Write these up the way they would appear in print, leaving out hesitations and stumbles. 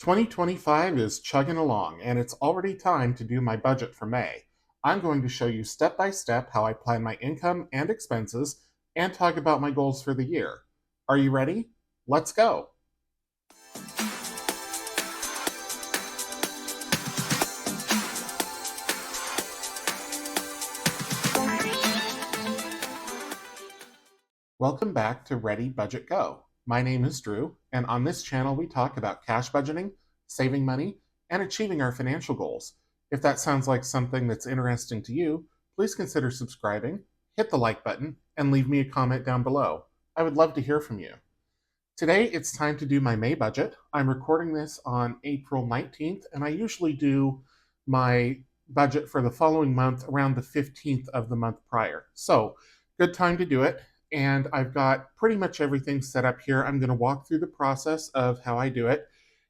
2025 is chugging along, and it's already time to do my budget for May. I'm going to show you step by step how I plan my income and expenses and talk about my goals for the year. Are you ready? Let's go. Welcome back to Ready Budget Go. My name is Drew, and on this channel we talk about cash budgeting, saving money, and achieving our financial goals. If that sounds like something that's interesting to you, please consider subscribing, hit the like button, and leave me a comment down below. I would love to hear from you. Today it's time to do my May budget. I'm recording this on April 19th, and I usually do my budget for the following month around the 15th of the month prior. So, good time to do it. And I've got pretty much everything set up here. I'm going to walk through the process of how I do it.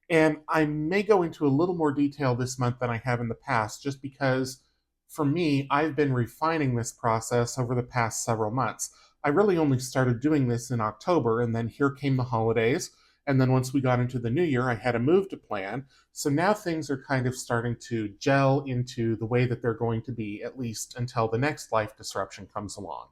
And I may go into a little more detail this month than I have in the past, just because for me, I've been refining this process over the past several months. I really only started doing this in October, and then here came the holidays. And then once we got into the new year, I had a move to plan. So now things are kind of starting to gel into the way that they're going to be, at least until the next life disruption comes along.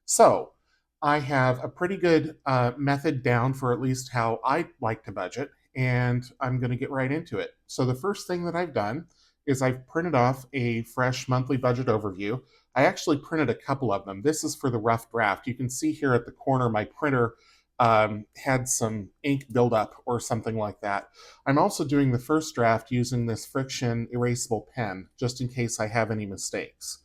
So I have a pretty good method down for at least how I like to budget, and I'm going to get right into it. So the first thing that I've done is I've printed off a fresh monthly budget overview. I actually printed a couple of them. This is for the rough draft. You can see here at the corner my printer had some ink buildup or something like that. I'm also doing the first draft using this friction erasable pen, just in case I have any mistakes.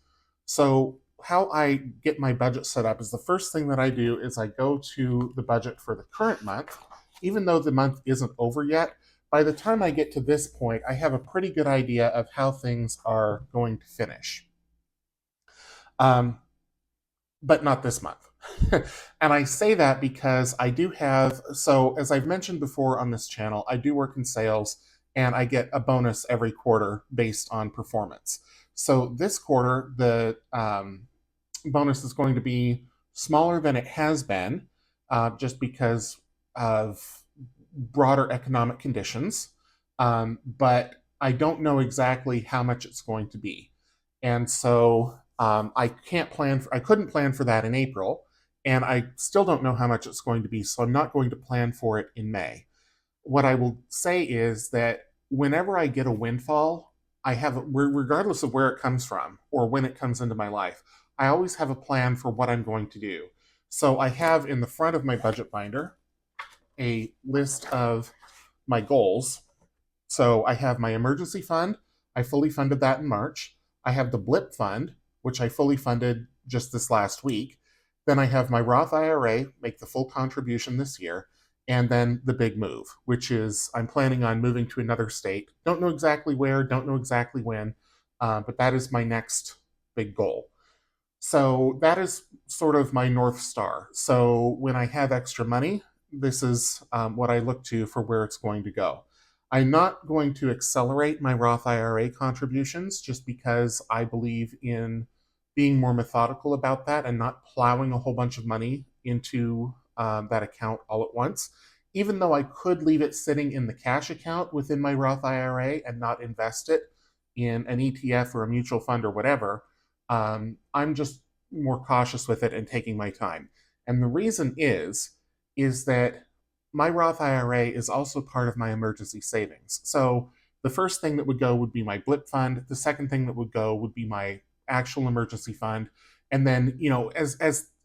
So how I get my budget set up is the first thing that I do is I go to the budget for the current month. Even though the month isn't over yet, by the time I get to this point, I have a pretty good idea of how things are going to finish. Um, but not this month. And I say that because I do have, so as I've mentioned before on this channel, I do work in sales and I get a bonus every quarter based on performance. So this quarter, the bonus is going to be smaller than it has been, just because of broader economic conditions. But I don't know exactly how much it's going to be. And so I couldn't plan for that in April, and I still don't know how much it's going to be, so I'm not going to plan for it in May. What I will say is that whenever I get a windfall, I have, regardless of where it comes from or when it comes into my life, I always have a plan for what I'm going to do. So I have in the front of my budget binder a list of my goals. So I have my emergency fund. I fully funded that in March. I have the blip fund, which I fully funded just this last week. Then I have my Roth IRA, make the full contribution this year. And then the big move, which is I'm planning on moving to another state. Don't know exactly where, don't know exactly when, but that is my next big goal. So that is sort of my North Star. So when I have extra money, this is what I look to for where it's going to go. I'm not going to accelerate my Roth IRA contributions just because I believe in being more methodical about that and not plowing a whole bunch of money into that account all at once. Even though I could leave it sitting in the cash account within my Roth IRA and not invest it in an ETF or a mutual fund or whatever, I'm just more cautious with it and taking my time. And the reason is that my Roth IRA is also part of my emergency savings. So the first thing that would go would be my blip fund. The second thing that would go would be my actual emergency fund. And then,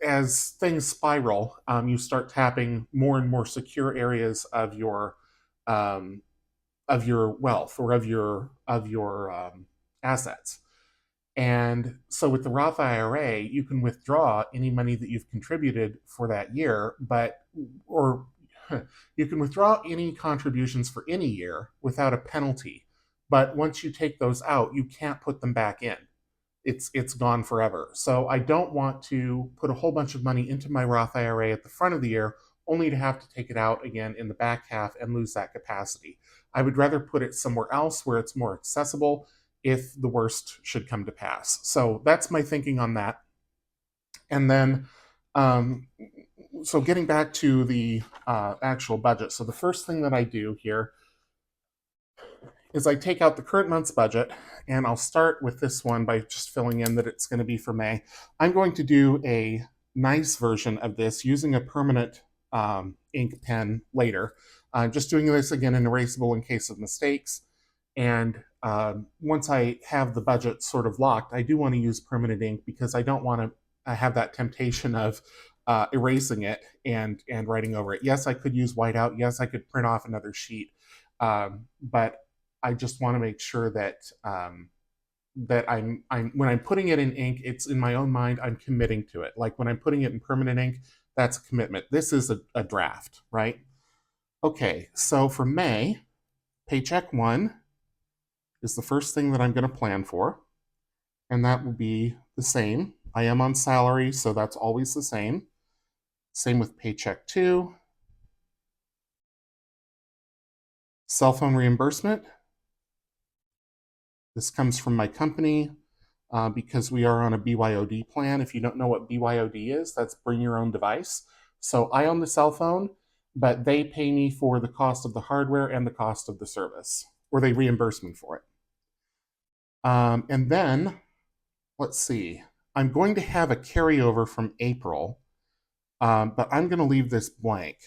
as things spiral, you start tapping more and more secure areas um, of your wealth or of your assets. And so with the Roth IRA, you can withdraw any money that you've contributed for that year, or you can withdraw any contributions for any year without a penalty. But once you take those out, you can't put them back in. It's gone forever. So I don't want to put a whole bunch of money into my Roth IRA at the front of the year only to have to take it out again in the back half and lose that capacity. I would rather put it somewhere else where it's more accessible if the worst should come to pass. So that's my thinking on that. And then, um, so getting back to the actual budget. So the first thing that I do here is I take out the current month's budget, and I'll start with this one by just filling in that it's going to be for May. I'm going to do a nice version of this using a permanent ink pen later. Just doing this again in erasable in case of mistakes. And once I have the budget sort of locked, I do want to use permanent ink because I don't want to have that temptation of erasing it and writing over it. Yes, I could use whiteout. Yes, I could print off another sheet, but I just want to make sure that that I'm when I'm putting it in ink, it's in my own mind. I'm committing to it. Like when I'm putting it in permanent ink, that's a commitment. This is a draft, right? Okay, so for May, paycheck one is the first thing that I'm going to plan for, and that will be the same. I am on salary, so that's always the same. Same with paycheck two. Cell phone reimbursement. This comes from my company because we are on a BYOD plan. If you don't know what BYOD is, that's bring your own device. So I own the cell phone, but they pay me for the cost of the hardware and the cost of the service, or they reimburse me for it. And then, let's see, I'm going to have a carryover from April, but I'm going to leave this blank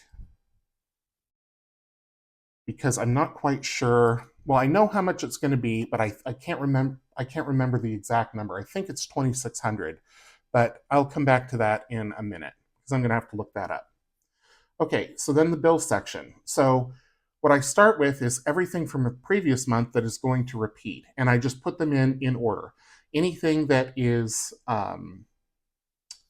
because I'm not quite sure. Well, I know how much it's going to be, but I can't remember. I can't remember the exact number. I think it's 2,600, but I'll come back to that in a minute because I'm going to have to look that up. Okay, so then the bill section. So what I start with is everything from a previous month that is going to repeat, and I just put them in order. Anything that is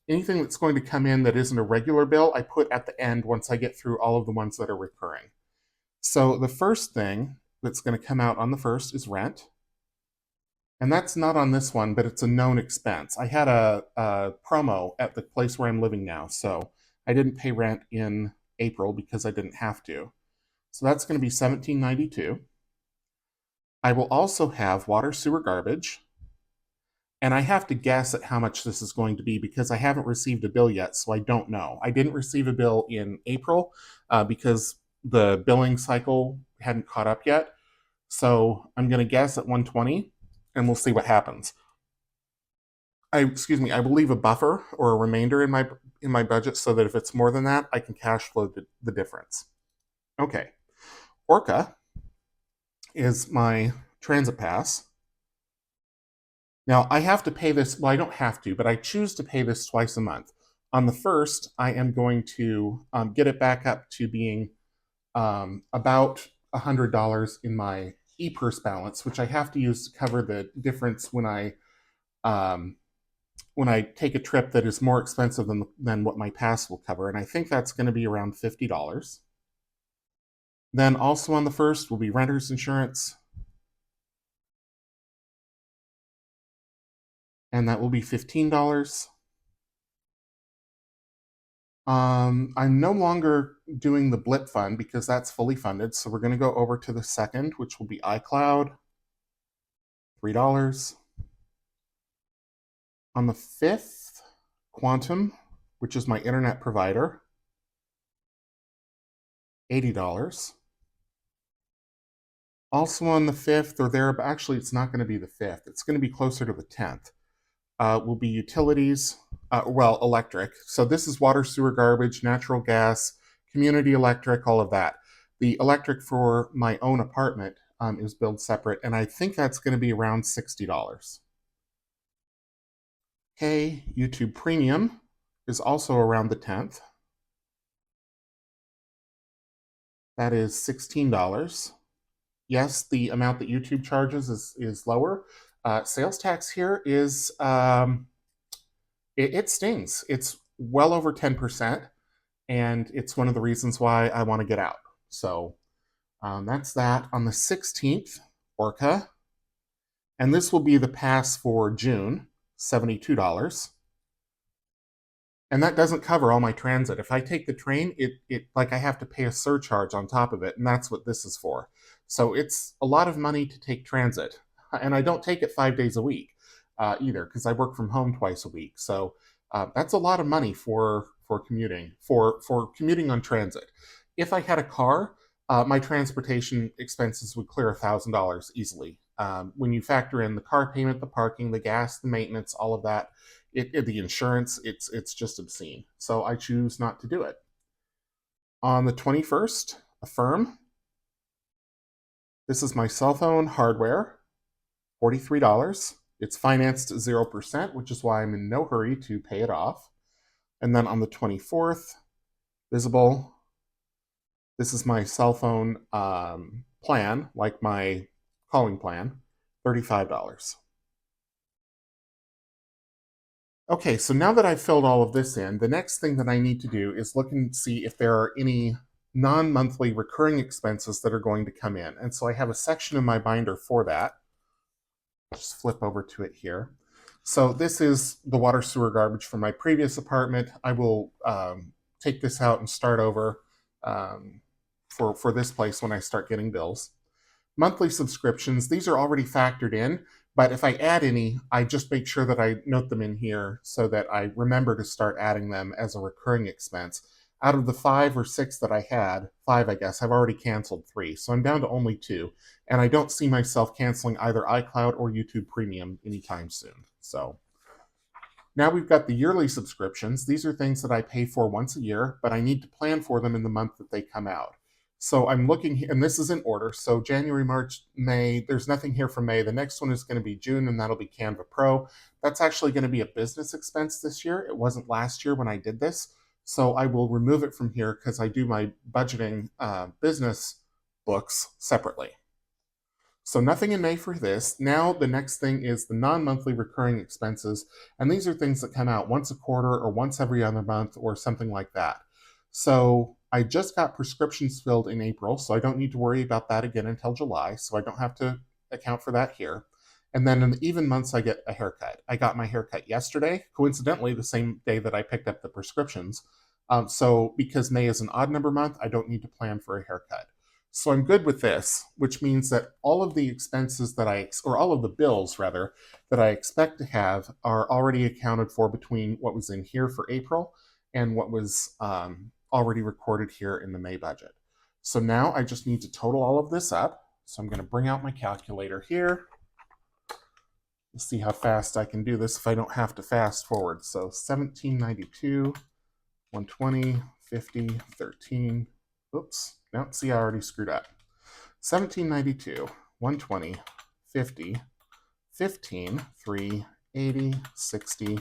anything that's going to come in that isn't a regular bill, I put at the end once I get through all of the ones that are recurring. So the first thing that's going to come out on the first is rent. And that's not on this one, but it's a known expense. I had a promo at the place where I'm living now, so I didn't pay rent in April because I didn't have to. So that's going to be $17.92. I will also have water, sewer, garbage. And I have to guess at how much this is going to be because I haven't received a bill yet, so I don't know. I didn't receive a bill in April because the billing cycle hadn't caught up yet. So I'm going to guess at 120, and we'll see what happens. I will leave a buffer or a remainder in my budget so that if it's more than that, I can cash flow the difference. Okay, Orca is my transit pass. Now I have to pay this. Well, I don't have to, but I choose to pay this twice a month. On the first, I am going to get it back up to being about $100 in my e-purse balance, which I have to use to cover the difference when I take a trip that is more expensive than what my pass will cover, and I think that's going to be around $50. Then also on the first will be renter's insurance, and that will be $15. I'm no longer doing the Blip Fund because that's fully funded, so we're going to go over to the second, which will be iCloud, $3. On the fifth, Quantum, which is my internet provider, $80. Also on the 5th, or there, but actually it's not going to be the 5th. It's going to be closer to the 10th. Will be utilities, electric. So this is water, sewer, garbage, natural gas, community electric, all of that. The electric for my own apartment is billed separate, and I think that's going to be around $60. Okay, YouTube Premium is also around the 10th. That is $16. Yes, the amount that YouTube charges is lower. Sales tax here is it stings. It's well over 10%, and it's one of the reasons why I want to get out. So that's that. On the 16th, Orca, and this will be the pass for June, $72. And that doesn't cover all my transit. If I take the train, it like I have to pay a surcharge on top of it, and that's what this is for. So it's a lot of money to take transit, and I don't take it 5 days a week either because I work from home twice a week. So that's a lot of money for commuting on transit. If I had a car, my transportation expenses would clear $1,000 easily. When you factor in the car payment, the parking, the gas, the maintenance, all of that, the insurance, it's just obscene. So I choose not to do it. On the 21st, affirm. This is my cell phone hardware, $43. It's financed at 0%, which is why I'm in no hurry to pay it off. And then on the 24th, visible. This is my cell phone plan, like my calling plan, $35. Okay, so now that I've filled all of this in, the next thing that I need to do is look and see if there are any non-monthly recurring expenses that are going to come in. And so I have a section in my binder for that. Just flip over to it here. So this is the water sewer garbage from my previous apartment. I will take this out and start over for this place when I start getting bills. Monthly subscriptions, these are already factored in, but if I add any, I just make sure that I note them in here so that I remember to start adding them as a recurring expense. Out of the 5 or 6 that I had, 5 I guess, I've already canceled 3, so I'm down to only 2, and I don't see myself canceling either iCloud or YouTube Premium anytime soon. So now we've got the yearly subscriptions. These are things that I pay for once a year, but I need to plan for them in the month that they come out. So I'm looking, and this is in order. So January, March, May, there's nothing here for May. The next one is going to be June, and that'll be Canva Pro. That's actually going to be a business expense this year. It wasn't last year when I did this. So I will remove it from here because I do my budgeting business books separately. So nothing in May for this. Now the next thing is the non-monthly recurring expenses. And these are things that come out once a quarter or once every other month or something like that. So I just got prescriptions filled in April, so I don't need to worry about that again until July. So I don't have to account for that here. And then in the even months, I get a haircut. I got my haircut yesterday, coincidentally, the same day that I picked up the prescriptions. So because May is an odd number month, I don't need to plan for a haircut. So I'm good with this, which means that all of the expenses or all of the bills rather, that I expect to have are already accounted for between what was in here for April and what was already recorded here in the May budget. So now I just need to total all of this up. So I'm going to bring out my calculator here. Let's see how fast I can do this if I don't have to fast forward. So 1792, 120, 50, 13. Oops. No, see, I already screwed up. 1792, 120, 50, 15, 3, 80, 60,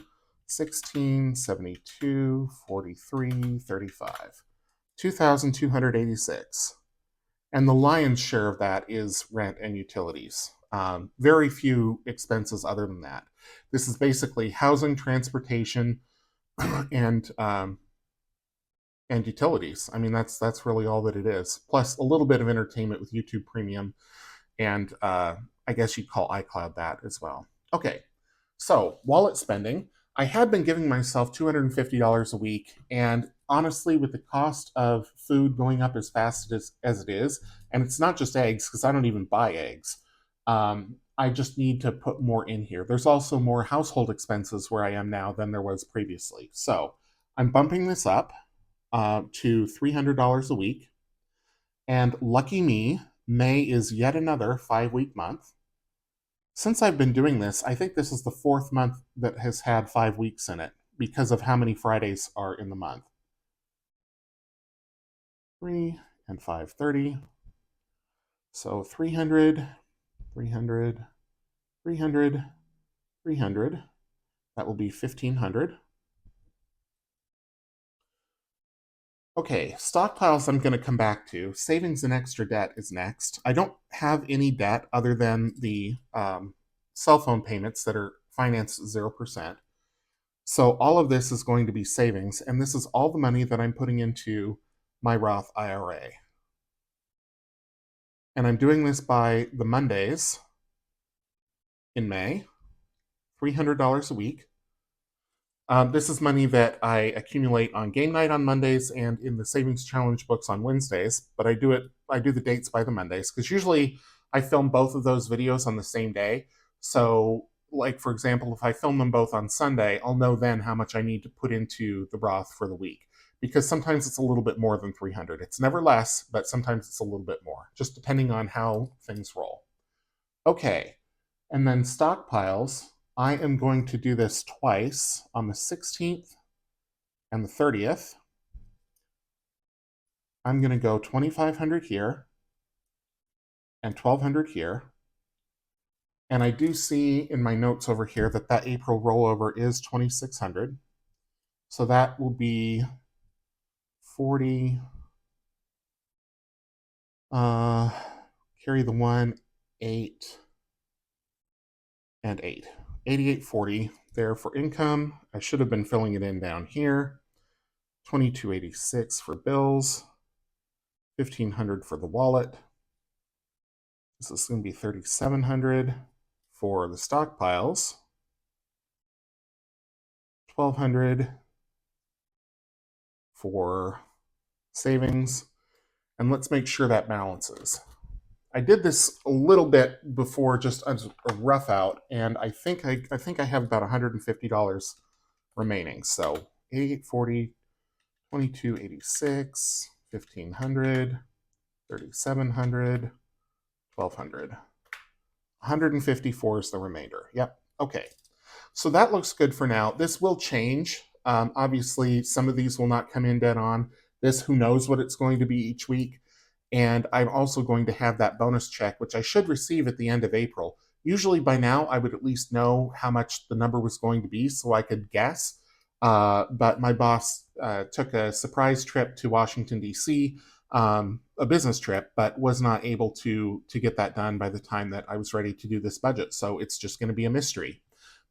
16, 72, 43, 35. 2,286. And the lion's share of that is rent and utilities. Very few expenses other than that. This is basically housing, transportation, and utilities. I mean, that's really all that it is. Plus a little bit of entertainment with YouTube Premium, and I guess you'd call iCloud that as well. Okay, so wallet spending. I had been giving myself $250 a week, and honestly, with the cost of food going up as fast as it is, and it's not just eggs, because I don't even buy eggs, I just need to put more in here. There's also more household expenses where I am now than there was previously. So I'm bumping this up to $300 a week. And lucky me, May is yet another 5-week month. Since I've been doing this, I think this is the 4th month that has had 5 weeks in it because of how many Fridays are in the month. 3 and 530. So 300, 300, 300, 300. That will be 1,500. Okay, stockpiles I'm going to come back to. Savings and extra debt is next. I don't have any debt other than the cell phone payments that are financed at 0%. So all of this is going to be savings, and this is all the money that I'm putting into my Roth IRA. And I'm doing this by the Mondays in May, $300 a week. This is money that I accumulate on game night on Mondays and in the savings challenge books on Wednesdays, but I do the dates by the Mondays because usually I film both of those videos on the same day. So like, for example, if I film them both on Sunday, I'll know then how much I need to put into the Roth for the week. because sometimes it's a little bit more than 300. It's never less, but sometimes it's a little bit more, just depending on how things roll. Okay, and then stockpiles. I am going to do this twice on the 16th and the 30th. I'm going to go 2,500 here and 1,200 here. And I do see in my notes over here that that April rollover is 2,600. So that will be 40, carry the 1, 8, and 8. 88.40 there for income. I should have been filling it in down here. 22.86 for bills. 1,500 for the wallet. This is going to be 3,700 for the stockpiles. 1,200 for savings. And let's make sure that balances. I did this a little bit before, just as a rough out, and I think I have about $150 remaining. So 88.40, 22.86, 1,500, 3,700, 1,200. 154 is the remainder. Yep. Okay. So that looks good for now. This will change. Obviously, some of these will not come in dead on. This, who knows what it's going to be each week. And I'm also going to have that bonus check, which I should receive at the end of April. Usually by now, I would at least know how much the number was going to be so I could guess. But my boss took a surprise trip to Washington, D.C., a business trip, but was not able to get that done by the time that I was ready to do this budget. So it's just going to be a mystery.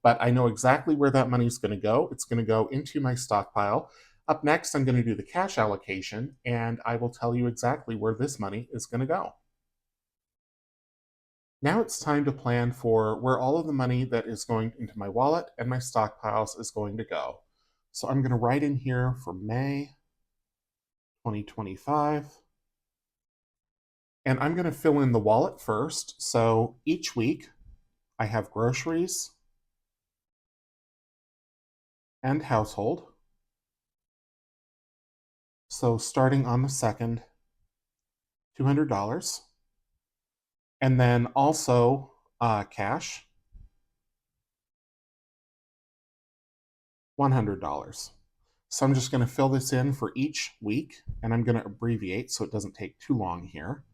But I know exactly where that money is going to go. It's going to go into my stockpile. Up next, I'm going to do the cash allocation, and I will tell you exactly where this money is going to go. Now it's time to plan for where all of the money that is going into my wallet and my stockpiles is going to go. So I'm going to write in here for May 2025. And I'm going to fill in the wallet first. So each week I have groceries and household. So starting on the 2nd, $200. And then also cash, $100. So I'm just going to fill this in for each week, and I'm going to abbreviate so it doesn't take too long here.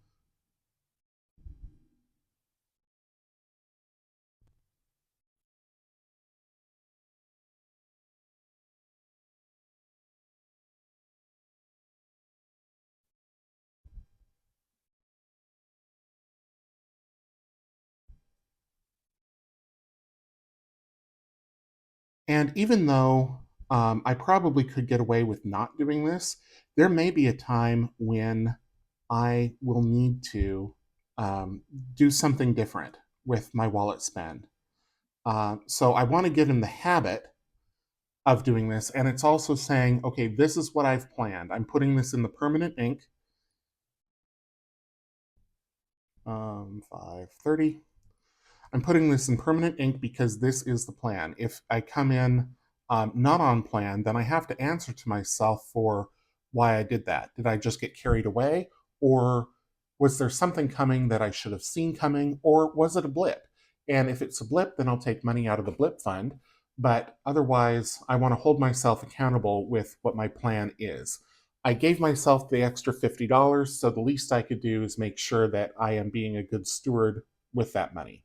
And even though I probably could get away with not doing this, there may be a time when I will need to do something different with my wallet spend. So I want to get in the habit of doing this. And it's also saying, okay, this is what I've planned. I'm putting this in the permanent ink. 530. I'm putting this in permanent ink because this is the plan. If I come in not on plan, then I have to answer to myself for why I did that. Did I just get carried away? Or was there something coming that I should have seen coming? Or was it a blip? And if it's a blip, then I'll take money out of the blip fund. But otherwise, I want to hold myself accountable with what my plan is. I gave myself the extra $50, so the least I could do is make sure that I am being a good steward with that money.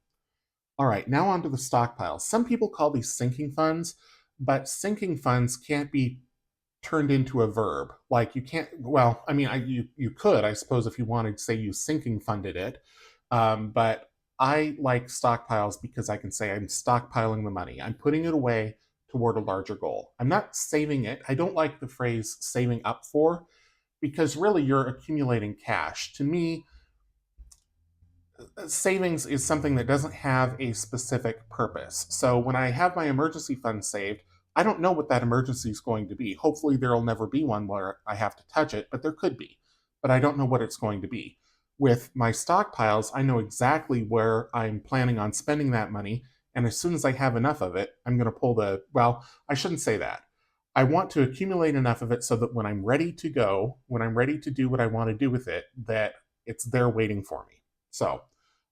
All right, now on to the stockpiles. Some people call these sinking funds, but sinking funds can't be turned into a verb. Like you can't, well, I mean, you could, I suppose, if you wanted to say you sinking funded it. But I like stockpiles because I can say I'm stockpiling the money. I'm putting it away toward a larger goal. I'm not saving it. I don't like the phrase saving up for because really you're accumulating cash. To me, savings is something that doesn't have a specific purpose. So when I have my emergency fund saved, I don't know what that emergency is going to be. Hopefully, there'll never be one where I have to touch it, but there could be. But I don't know what it's going to be. With my stockpiles, I know exactly where I'm planning on spending that money. And as soon as I have enough of it, I'm going to pull the, well, I shouldn't say that. I want to accumulate enough of it so that when I'm ready to go, when I'm ready to do what I want to do with it, that it's there waiting for me. So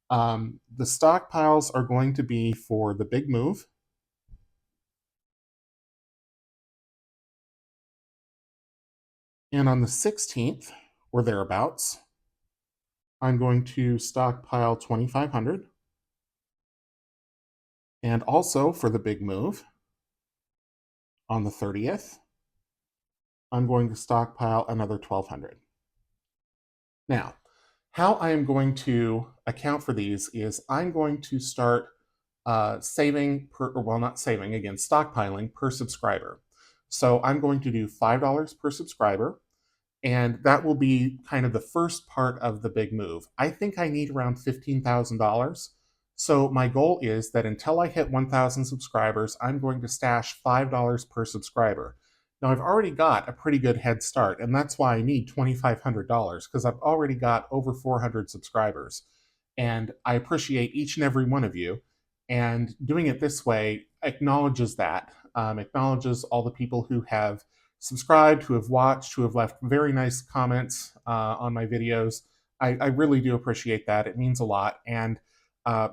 the stockpiles are going to be for the big move. And on the 16th or thereabouts, I'm going to stockpile 2,500. And also for the big move, on the 30th, I'm going to stockpile another 1,200. Now, how I am going to account for these is I'm going to start saving per, or well, not saving, again, stockpiling per subscriber. So I'm going to do $5 per subscriber, and that will be kind of the first part of the big move. I think I need around $15,000. So my goal is that until I hit 1,000 subscribers, I'm going to stash $5 per subscriber. Now I've already got a pretty good head start, and that's why I need $2,500 because I've already got over 400 subscribers. And I appreciate each and every one of you. And doing it this way acknowledges that, acknowledges all the people who have subscribed, who have watched, who have left very nice comments on my videos. I really do appreciate that. It means a lot. And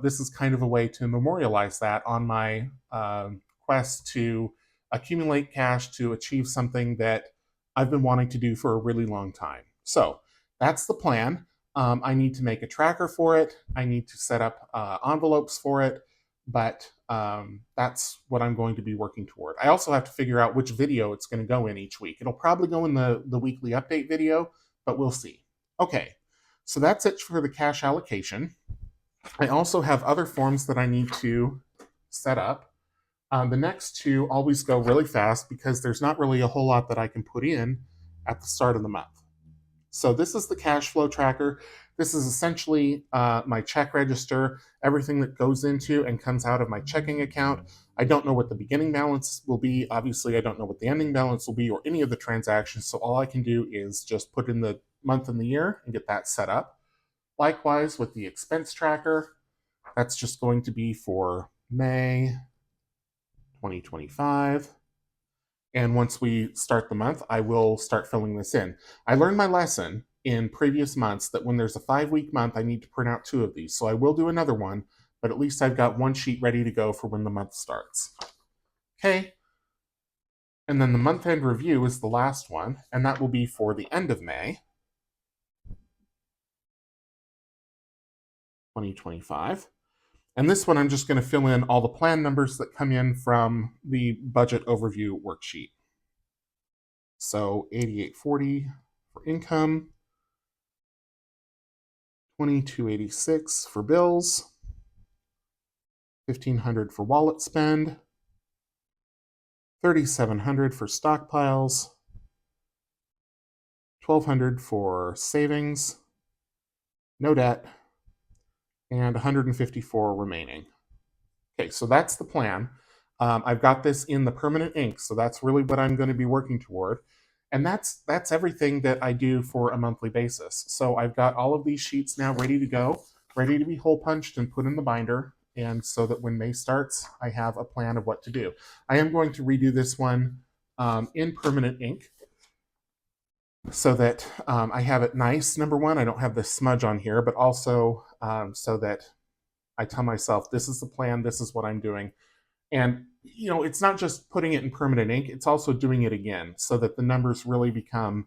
this is kind of a way to memorialize that on my quest to accumulate cash to achieve something that I've been wanting to do for a really long time. So that's the plan. I need to make a tracker for it. I need to set up envelopes for it, but that's what I'm going to be working toward. I also have to figure out which video it's going to go in each week. It'll probably go in the weekly update video, but we'll see. Okay, so that's it for the cash allocation. I also have other forms that I need to set up. The next two always go really fast because there's not really a whole lot that I can put in at the start of the month. So this is the cash flow tracker. This is essentially my check register, everything that goes into and comes out of my checking account. I don't know what the beginning balance will be. Obviously, I don't know what the ending balance will be or any of the transactions. So all I can do is just put in the month and the year and get that set up. Likewise, with the expense tracker, that's just going to be for May 2025. And once we start the month, I will start filling this in. I learned my lesson in previous months that when there's a 5-week month, I need to print out 2 of these. So I will do another one, but at least I've got one sheet ready to go for when the month starts. Okay. And then the month-end review is the last one, and that will be for the end of May 2025. And this one, I'm just going to fill in all the plan numbers that come in from the budget overview worksheet. So 8840 for income, 2286 for bills, 1500 for wallet spend, 3700 for stockpiles, 1200 for savings, no debt, and 154 remaining. Okay, so that's the plan. I've got this in the permanent ink, so that's really what I'm going to be working toward. And that's everything that I do for a monthly basis. So I've got all of these sheets now ready to go, ready to be hole punched and put in the binder. And so that when May starts, I have a plan of what to do. I am going to redo this one in permanent ink so that I have it nice. Number one, I don't have this smudge on here, but also so that I tell myself, this is the plan, this is what I'm doing. And, you know, it's not just putting it in permanent ink, it's also doing it again so that the numbers really become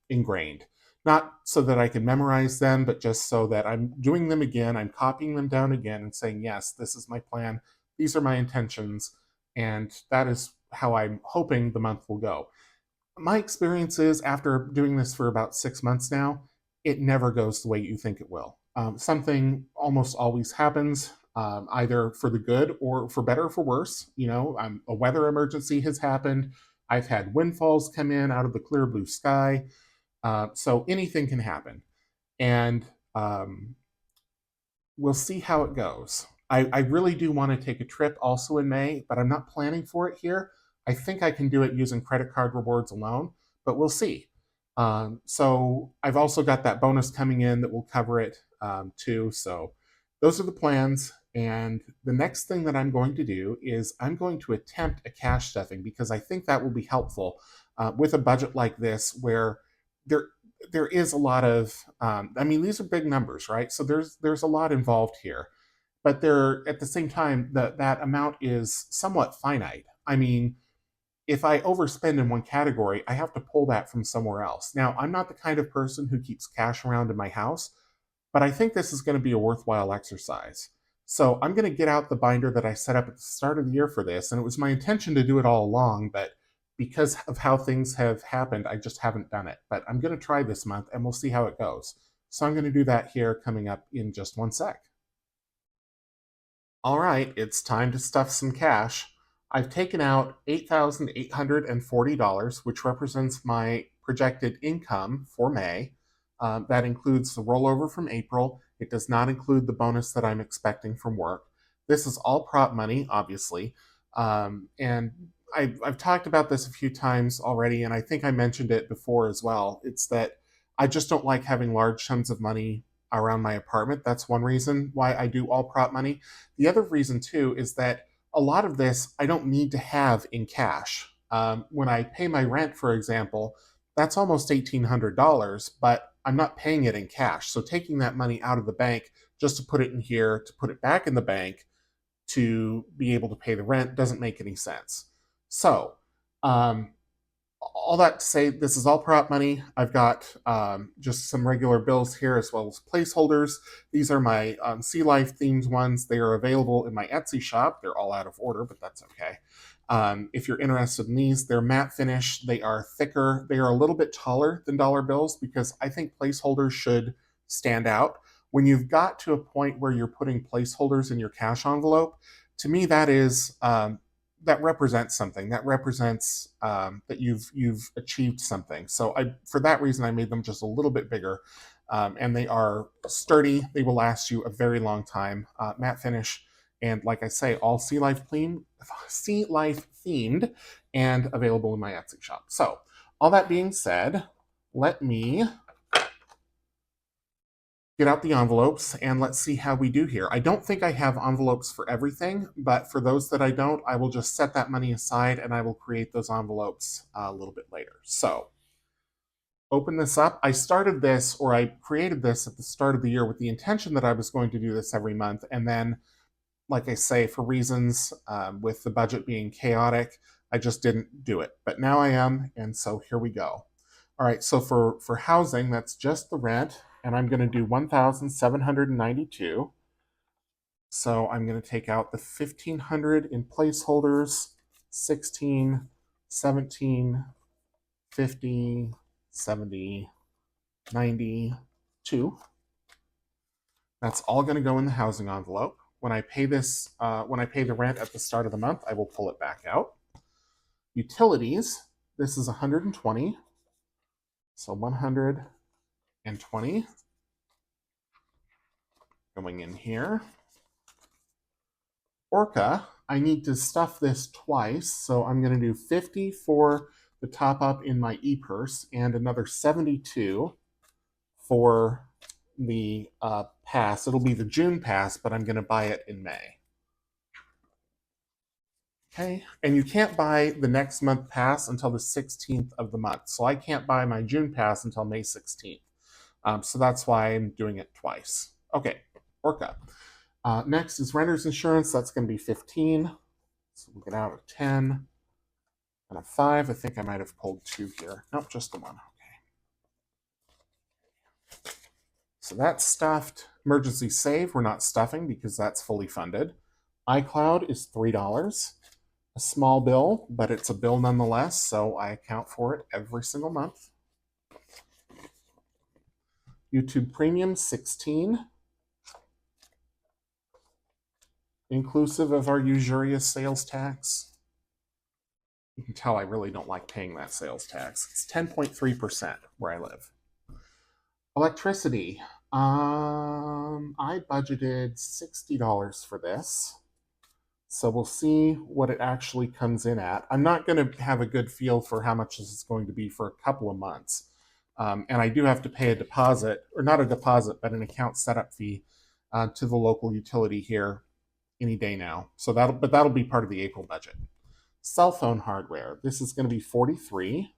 ingrained. Not so that I can memorize them, but just so that I'm doing them again, I'm copying them down again and saying, yes, this is my plan, these are my intentions, and that is how I'm hoping the month will go. My experience is after doing this for about 6 months now, it never goes the way you think it will. Something almost always happens, either for the good or for better or for worse. You know, a weather emergency has happened. I've had windfalls come in out of the clear blue sky. So anything can happen. And we'll see how it goes. I really do want to take a trip also in May, but I'm not planning for it here. I think I can do it using credit card rewards alone, but we'll see. So I've also got that bonus coming in that will cover it too. So those are the plans. And the next thing that I'm going to do is I'm going to attempt a cash stuffing because I think that will be helpful with a budget like this where there there is a lot of I mean these are big numbers, right? So there's a lot involved here, but there at the same time that amount is somewhat finite. I mean, if I overspend in one category, I have to pull that from somewhere else. Now, I'm not the kind of person who keeps cash around in my house, but I think this is going to be a worthwhile exercise. So I'm going to get out the binder that I set up at the start of the year for this, and it was my intention to do it all along, but because of how things have happened, I just haven't done it. But I'm going to try this month, and we'll see how it goes. So I'm going to do that here coming up in just one sec. All right, it's time to stuff some cash. I've taken out $8,840, which represents my projected income for May. That includes the rollover from April. It does not include the bonus that I'm expecting from work. This is all prop money, obviously. And I've talked about this a few times already, and I think I mentioned it before as well. It's that I just don't like having large sums of money around my apartment. That's one reason why I do all prop money. The other reason, too, is that a lot of this I don't need to have in cash. When I pay my rent, for example, that's almost $1,800, but I'm not paying it in cash. So taking that money out of the bank just to put it in here, to put it back in the bank to be able to pay the rent doesn't make any sense. So, um, all that to say, this is all prop money. I've got just some regular bills here as well as placeholders. These are my Sea Life themed ones. They are available in my Etsy shop. They're all out of order, but that's okay. If you're interested in these, they're matte finish. They are thicker. They are a little bit taller than dollar bills because I think placeholders should stand out. When you've got to a point where you're putting placeholders in your cash envelope, to me that is that represents something. That represents that you've achieved something. So for that reason, I made them just a little bit bigger, and they are sturdy. They will last you a very long time. Matte finish, and like I say, all Sea Life themed, and available in my Etsy shop. So all that being said, let me get out the envelopes and let's see how we do here. I don't think I have envelopes for everything, but for those that I don't, I will just set that money aside and I will create those envelopes a little bit later. So open this up. I started this, or I created this at the start of the year with the intention that I was going to do this every month. And then, like I say, for reasons with the budget being chaotic, I just didn't do it. But now I am, and so here we go. All right, so for housing, that's just the rent, and I'm going to do 1,792. So I'm going to take out the 1,500 in placeholders, 16, 17, 50, 70, 92. That's all going to go in the housing envelope. When I pay the rent at the start of the month, I will pull it back out. Utilities, this is 120. So 120 going in here. Orca, I need to stuff this twice, so I'm going to do 50 for the top up in my e-purse and another 72 for the pass. It'll be the June pass, but I'm going to buy it in May. Okay, and you can't buy the next month pass until the 16th of the month. So I can't buy my June pass until May 16th. So that's why I'm doing it twice. Okay, Orca. Next is renter's insurance. That's going to be 15. So we'll get out a 10 and a 5. I think I might have pulled 2 here. Nope, just the 1. Okay. So that's stuffed. Emergency save, we're not stuffing because that's fully funded. iCloud is $3. A small bill, but it's a bill nonetheless, so I account for it every single month. YouTube Premium, 16. Inclusive of our usurious sales tax. You can tell I really don't like paying that sales tax. It's 10.3% where I live. Electricity. I budgeted $60 for this. So we'll see what it actually comes in at. I'm not going to have a good feel for how much this is going to be for a couple of months. And I do have to pay a deposit, or not a deposit, but an account setup fee to the local utility here any day now. So that'll be part of the April budget. Cell phone hardware. This is going to be 43.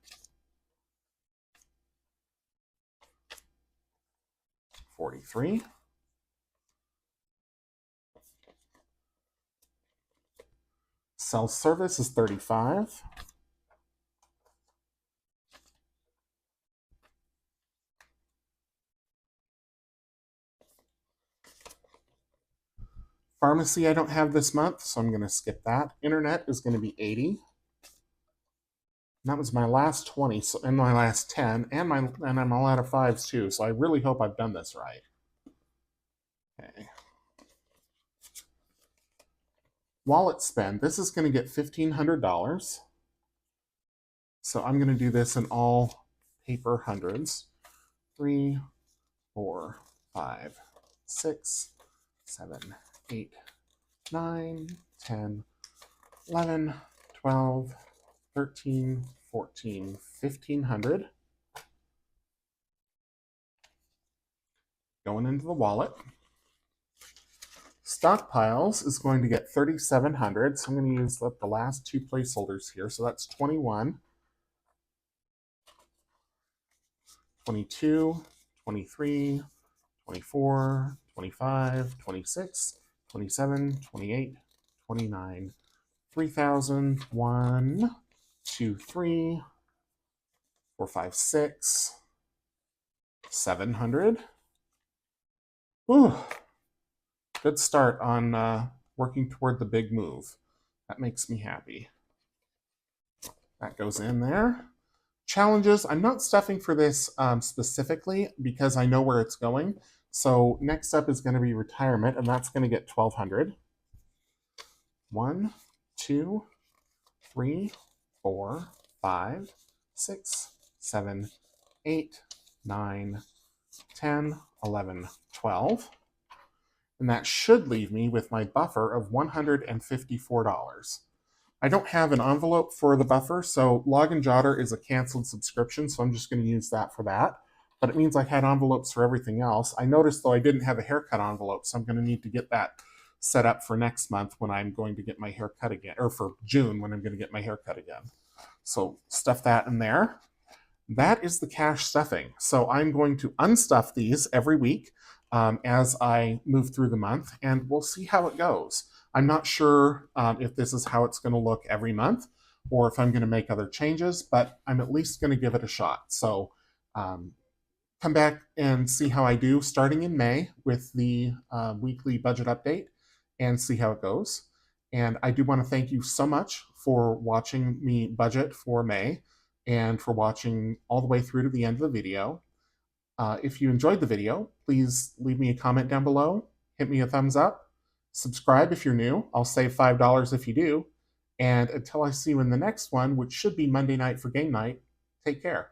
43. Cell service is 35. Pharmacy I don't have this month, so I'm going to skip that. Internet is going to be 80. And that was my last 20 and my last 10, and I'm all out of 5s too, so I really hope I've done this right. Okay. Wallet spend. This is going to get $1,500. So I'm going to do this in all paper hundreds. 3, 4, 5, 6, 7, 8, 9, 10, 11, 12, 13, 14, 1,500. Going into the wallet. Stockpiles is going to get 3,700. So I'm going to use the last 2 placeholders here. So that's 21, 22, 23, 24, 25, 26, 27, 28, 29, 3,000, 1, 2, 3, 4, 5, 6, 700. Ooh, good start on working toward the big move. That makes me happy. That goes in there. Challenges, I'm not stuffing for this specifically because I know where it's going. So next up is going to be retirement, and that's going to get 1,200. 1, 2, 3, 4, 5, 6, 7, 8, 9, 10, 11, 12. And that should leave me with my buffer of $154. I don't have an envelope for the buffer, so Log and Jotter is a canceled subscription, so I'm just going to use that for that. But it means I had envelopes for everything else. I noticed, though, I didn't have a haircut envelope, so I'm going to need to get that set up for next month when I'm going to get my hair cut again, or for June when I'm going to get my hair cut again. So stuff that in there. That is the cash stuffing. So I'm going to unstuff these every week as I move through the month, and we'll see how it goes. I'm not sure if this is how it's going to look every month or if I'm going to make other changes, but I'm at least going to give it a shot. So come back and see how I do starting in May with the weekly budget update and see how it goes. And I do want to thank you so much for watching me budget for May and for watching all the way through to the end of the video. If you enjoyed the video, please leave me a comment down below, hit me a thumbs up, subscribe if you're new. I'll save $5 if you do. And until I see you in the next one, which should be Monday night for game night, take care.